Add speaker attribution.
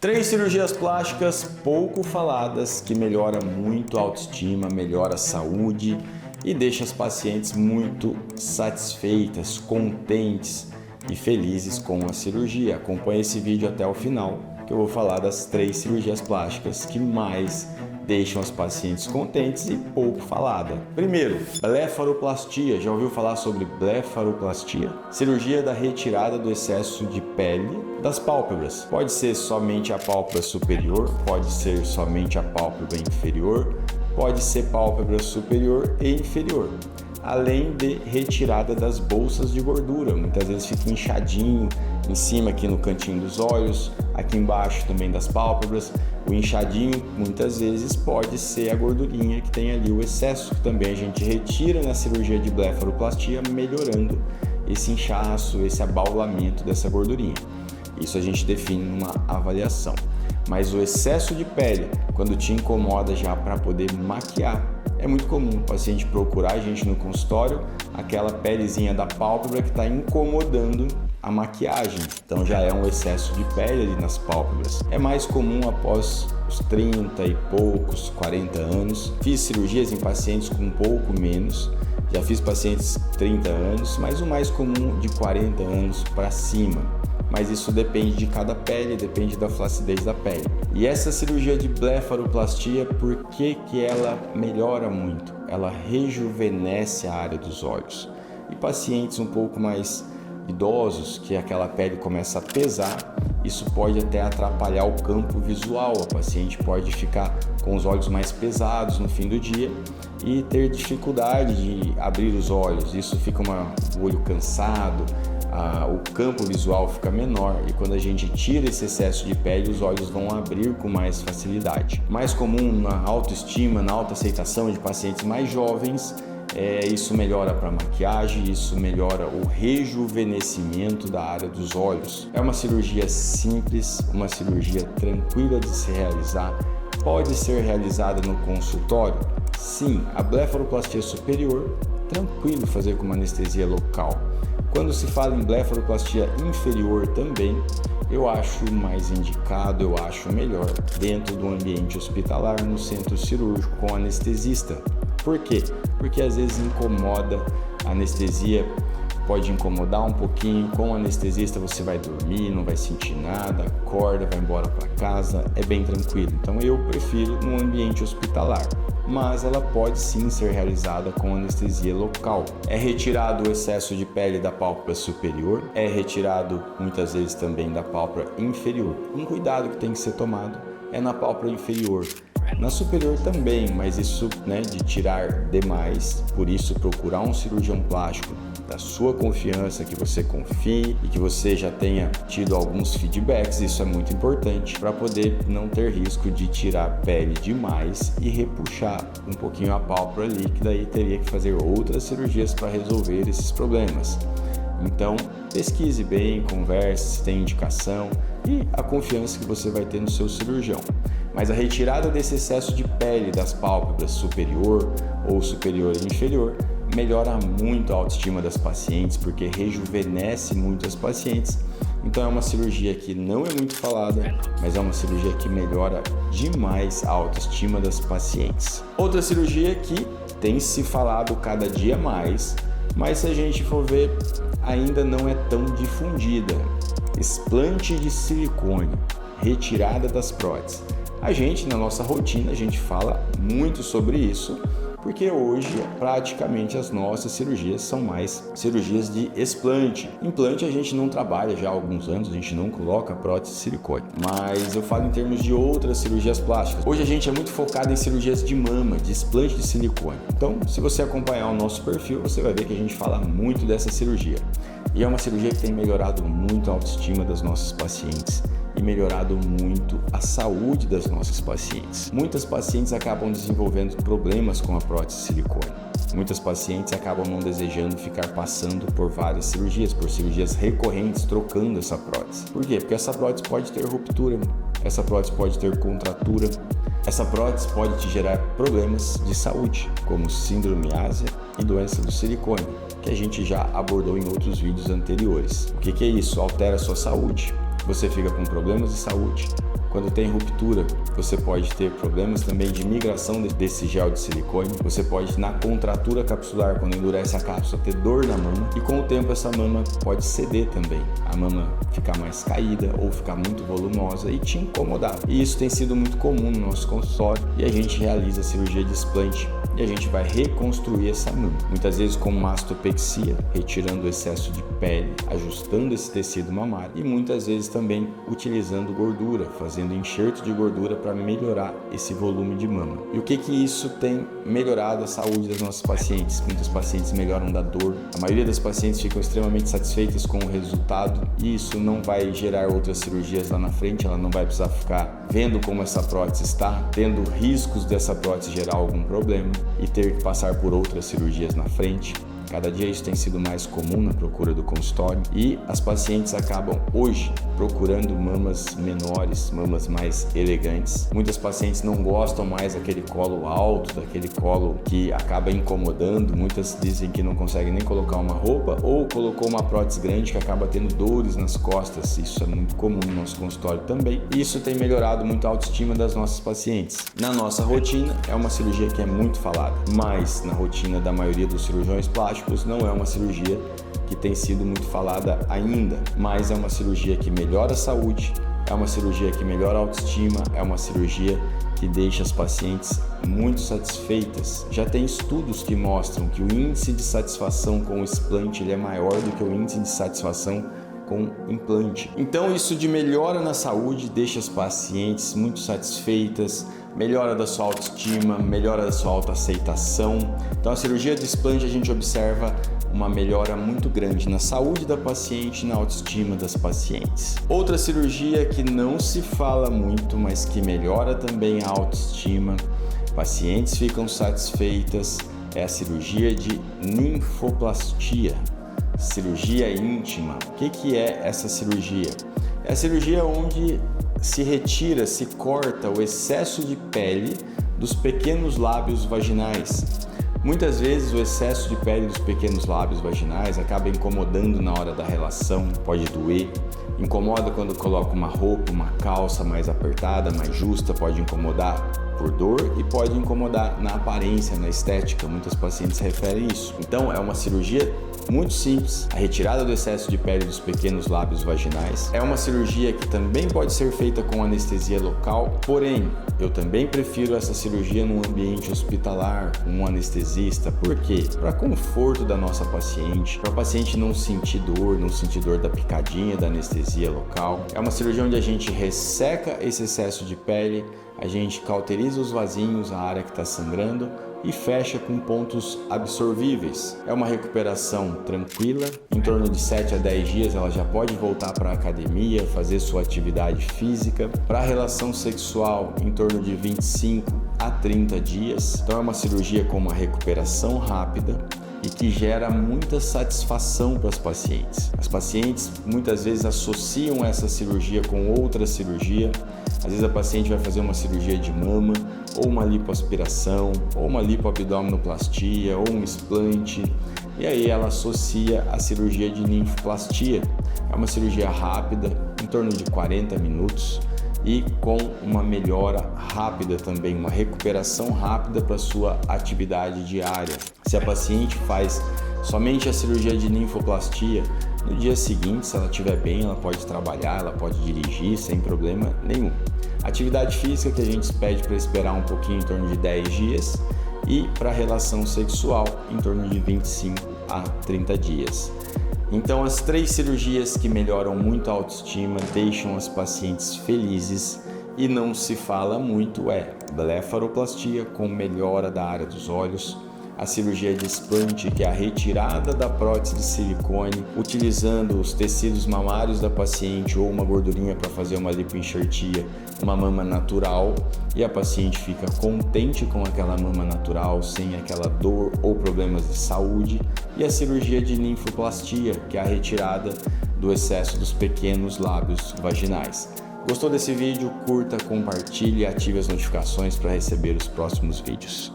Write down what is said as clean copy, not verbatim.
Speaker 1: 3 cirurgias plásticas pouco faladas que melhoram muito a autoestima, melhora a saúde e deixa as pacientes muito satisfeitas, contentes e felizes com a cirurgia. Acompanhe esse vídeo até o final, que eu vou falar das 3 cirurgias plásticas que mais deixam as pacientes contentes e pouco falada. Primeiro, blefaroplastia. Já ouviu falar sobre blefaroplastia? Cirurgia da retirada do excesso de pele das pálpebras. Pode ser somente a pálpebra superior, pode ser somente a pálpebra inferior, pode ser pálpebra superior e inferior. Além de retirada das bolsas de gordura, muitas vezes fica inchadinho em cima aqui no cantinho dos olhos, aqui embaixo também das pálpebras. O inchadinho muitas vezes pode ser a gordurinha que tem ali, o excesso que também a gente retira na cirurgia de blefaroplastia, melhorando esse inchaço, esse abaulamento dessa gordurinha. Isso a gente define numa avaliação. Mas o excesso de pele, quando te incomoda já para poder maquiar, é muito comum o paciente procurar a gente no consultório, aquela pelezinha da pálpebra que está incomodando a maquiagem. Então já é um excesso de pele ali nas pálpebras. É mais comum após os 30 e poucos, 40 anos. Fiz cirurgias em pacientes com um pouco menos. Já fiz pacientes 30 anos, mas o mais comum de 40 anos para cima. Mas isso depende de cada pele, depende da flacidez da pele. E essa cirurgia de blefaroplastia, por que ela melhora muito? Ela rejuvenesce a área dos olhos. E pacientes um pouco mais idosos, que aquela pele começa a pesar, isso pode até atrapalhar o campo visual. O paciente pode ficar com os olhos mais pesados no fim do dia e ter dificuldade de abrir os olhos. Isso fica o olho cansado, o campo visual fica menor e quando a gente tira esse excesso de pele, os olhos vão abrir com mais facilidade. Mais comum na autoestima, na autoaceitação de pacientes mais jovens, isso melhora para maquiagem, isso melhora o rejuvenescimento da área dos olhos. É uma cirurgia simples, uma cirurgia tranquila de se realizar. Pode ser realizada no consultório? Sim, a blefaroplastia superior, tranquilo fazer com uma anestesia local. Quando se fala em blefaroplastia inferior também, eu acho mais indicado, eu acho melhor dentro do ambiente hospitalar, no centro cirúrgico com anestesista. Por quê? Porque às vezes incomoda, a anestesia pode incomodar um pouquinho, com o anestesista você vai dormir, não vai sentir nada, acorda, vai embora para casa, é bem tranquilo. Então eu prefiro no ambiente hospitalar, mas ela pode sim ser realizada com anestesia local. É retirado o excesso de pele da pálpebra superior, é retirado muitas vezes também da pálpebra inferior. Um cuidado que tem que ser tomado é na pálpebra inferior. Na superior também, mas isso de tirar demais, por isso procurar um cirurgião plástico da sua confiança, que você confie e que você já tenha tido alguns feedbacks, isso é muito importante para poder não ter risco de tirar pele demais e repuxar um pouquinho a pálpebra ali, que daí teria que fazer outras cirurgias para resolver esses problemas. Então, pesquise bem, converse, se tem indicação e a confiança que você vai ter no seu cirurgião. Mas a retirada desse excesso de pele das pálpebras superior ou superior e inferior melhora muito a autoestima das pacientes, porque rejuvenesce muito as pacientes. Então é uma cirurgia que não é muito falada, mas é uma cirurgia que melhora demais a autoestima das pacientes. Outra cirurgia que tem se falado cada dia mais, mas se a gente for ver, ainda não é tão difundida. Explante de silicone, retirada das próteses. A gente, na nossa rotina, a gente fala muito sobre isso, porque hoje praticamente as nossas cirurgias são mais cirurgias de explante. Implante a gente não trabalha já há alguns anos, a gente não coloca prótese de silicone. Mas eu falo em termos de outras cirurgias plásticas. Hoje a gente é muito focado em cirurgias de mama, de explante de silicone. Então, se você acompanhar o nosso perfil, você vai ver que a gente fala muito dessa cirurgia. E é uma cirurgia que tem melhorado muito a autoestima das nossas pacientes e melhorado muito a saúde das nossas pacientes. Muitas pacientes acabam desenvolvendo problemas com a prótese de silicone. Muitas pacientes acabam não desejando ficar passando por várias cirurgias, por cirurgias recorrentes, trocando essa prótese. Por quê? Porque essa prótese pode ter ruptura, essa prótese pode ter contratura, essa prótese pode te gerar problemas de saúde, como síndrome ásia e doença do silicone, que a gente já abordou em outros vídeos anteriores. O que é isso? Altera a sua saúde. Você fica com problemas de saúde, Quando tem ruptura, você pode ter problemas também de migração desse gel de silicone. Você pode, na contratura capsular, quando endurece a cápsula, ter dor na mama. E com o tempo essa mama pode ceder também. A mama ficar mais caída ou ficar muito volumosa e te incomodar. E isso tem sido muito comum no nosso consultório. E a gente realiza a cirurgia de explante e a gente vai reconstruir essa mama. Muitas vezes com mastopexia, retirando o excesso de pele, ajustando esse tecido mamário. E muitas vezes também utilizando gordura, fazendo enxerto de gordura para melhorar esse volume de mama. E o que isso tem melhorado a saúde das nossas pacientes? Muitos pacientes melhoram da dor. A maioria das pacientes ficam extremamente satisfeitas com o resultado e isso não vai gerar outras cirurgias lá na frente. Ela não vai precisar ficar vendo como essa prótese está, tendo riscos dessa prótese gerar algum problema e ter que passar por outras cirurgias na frente. Cada dia isso tem sido mais comum na procura do consultório e as pacientes acabam hoje procurando mamas menores, mamas mais elegantes. Muitas pacientes não gostam mais daquele colo alto, daquele colo que acaba incomodando. Muitas dizem que não conseguem nem colocar uma roupa ou colocou uma prótese grande que acaba tendo dores nas costas. Isso é muito comum no nosso consultório também. E isso tem melhorado muito a autoestima das nossas pacientes. Na nossa rotina é uma cirurgia que é muito falada, mas na rotina da maioria dos cirurgiões plásticos não é uma cirurgia que tem sido muito falada ainda, mas é uma cirurgia que melhora a saúde, é uma cirurgia que melhora a autoestima, é uma cirurgia que deixa as pacientes muito satisfeitas. Já tem estudos que mostram que o índice de satisfação com o explante ele é maior do que o índice de satisfação com implante. Então isso de melhora na saúde deixa as pacientes muito satisfeitas, melhora da sua autoestima, melhora da sua autoaceitação. Então a cirurgia de explante a gente observa uma melhora muito grande na saúde da paciente e na autoestima das pacientes. Outra cirurgia que não se fala muito, mas que melhora também a autoestima, pacientes ficam satisfeitas, é a cirurgia de ninfoplastia. Cirurgia íntima. O que é essa cirurgia? É a cirurgia onde se retira, se corta o excesso de pele dos pequenos lábios vaginais. Muitas vezes o excesso de pele dos pequenos lábios vaginais acaba incomodando na hora da relação, pode doer. Incomoda quando coloca uma roupa, uma calça mais apertada, mais justa, pode incomodar por dor e pode incomodar na aparência, na estética. Muitas pacientes referem isso. Então é uma cirurgia muito simples, a retirada do excesso de pele dos pequenos lábios vaginais. É uma cirurgia que também pode ser feita com anestesia local, porém, eu também prefiro essa cirurgia num ambiente hospitalar, com um anestesista. Por quê? Para conforto da nossa paciente, para a paciente não sentir dor da picadinha da anestesia local. É uma cirurgia onde a gente resseca esse excesso de pele, a gente cauteriza os vasinhos, a área que está sangrando, e fecha com pontos absorvíveis. É uma recuperação tranquila, em torno de 7 a 10 dias ela já pode voltar para a academia, fazer sua atividade física. Para a relação sexual, em torno de 25 a 30 dias. Então é uma cirurgia com uma recuperação rápida e que gera muita satisfação para as pacientes. As pacientes muitas vezes associam essa cirurgia com outra cirurgia. Às vezes a paciente vai fazer uma cirurgia de mama, ou uma lipoaspiração, ou uma lipoabdominoplastia, ou um explante, e aí ela associa a cirurgia de ninfoplastia. É uma cirurgia rápida, em torno de 40 minutos, e com uma melhora rápida também, uma recuperação rápida para a sua atividade diária. Se a paciente faz somente a cirurgia de ninfoplastia, no dia seguinte, se ela estiver bem, ela pode trabalhar, ela pode dirigir sem problema nenhum. Atividade física que a gente pede para esperar um pouquinho, em torno de 10 dias, e para relação sexual, em torno de 25 a 30 dias. Então, as 3 cirurgias que melhoram muito a autoestima, deixam as pacientes felizes e não se fala muito é blefaroplastia, com melhora da área dos olhos, a cirurgia de explante, que é a retirada da prótese de silicone, utilizando os tecidos mamários da paciente ou uma gordurinha para fazer uma lipoenxertia, uma mama natural, e a paciente fica contente com aquela mama natural, sem aquela dor ou problemas de saúde, e a cirurgia de ninfoplastia, que é a retirada do excesso dos pequenos lábios vaginais. Gostou desse vídeo? Curta, compartilhe e ative as notificações para receber os próximos vídeos.